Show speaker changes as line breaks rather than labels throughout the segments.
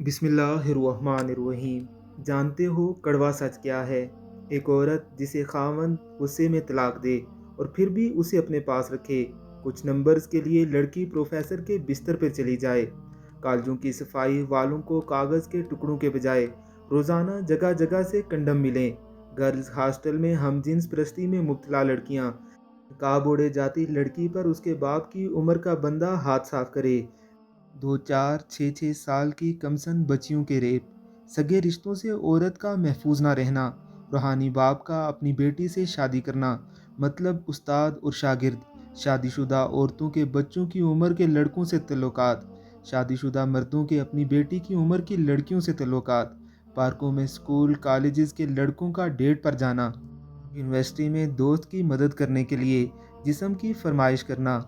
बिस्मिल्लाहिर्रहमानिर्रहीम। जानते हो कड़वा सच क्या है? एक औरत जिसे खावंद गुस्से में तलाक दे और फिर भी उसे अपने पास रखे। कुछ नंबर्स के लिए लड़की प्रोफेसर के बिस्तर पर चली जाए। कॉलेजों की सफाई वालों को कागज़ के टुकड़ों के बजाय रोज़ाना जगह जगह से कंडम मिलें। गर्ल्स हॉस्टल में हम जिन्स परस्ती में मुब्तला लड़कियाँ। नकाब ओढ़े जाती लड़की पर उसके बाप की उम्र का बंदा हाथ साफ करे। 2 4 6 6 साल की कमसन बच्चियों के रेप। सगे रिश्तों से औरत का महफूज ना रहना। रूहानी बाप का अपनी बेटी से शादी करना। मतलब उस्ताद और शागिर्द। शादीशुदा औरतों के बच्चों की उम्र के लड़कों से तल्लुकात। शादीशुदा मर्दों के अपनी बेटी की उम्र की लड़कियों से तल्लुकात। पार्कों में स्कूल कॉलेजेस के लड़कों का डेट पर जाना। यूनिवर्सिटी में दोस्त की मदद करने के लिए जिस्म की फरमाइश करना।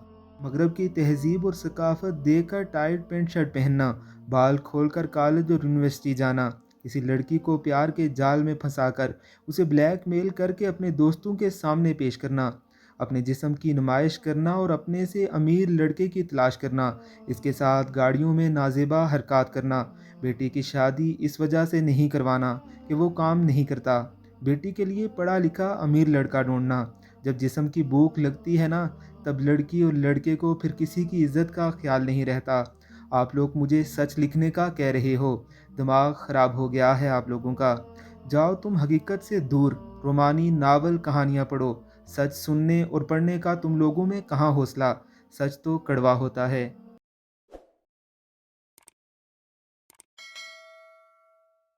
मगरब की तहजीब और सकाफत देखकर टाइट पैंट शर्ट पहनना। बाल खोलकर कॉलेज और यूनिवर्सिटी जाना। किसी लड़की को प्यार के जाल में फंसाकर उसे ब्लैकमेल करके अपने दोस्तों के सामने पेश करना। अपने जिस्म की नुमाइश करना और अपने से अमीर लड़के की तलाश करना। इसके साथ गाड़ियों में नाजेबा हरकत करना। बेटी की शादी इस वजह से नहीं करवाना कि वो काम नहीं करता। बेटी के लिए पढ़ा लिखा अमीर लड़का ढूंढना। जब जिस्म की भूख लगती है ना, तब लड़की और लड़के को फिर किसी की इज्जत का ख्याल नहीं रहता। आप लोग मुझे सच लिखने का कह रहे हो। दिमाग ख़राब हो गया है आप लोगों का। जाओ तुम हकीकत से दूर रोमानी नावल कहानियाँ पढ़ो। सच सुनने और पढ़ने का तुम लोगों में कहाँ हौसला। सच तो कड़वा होता है।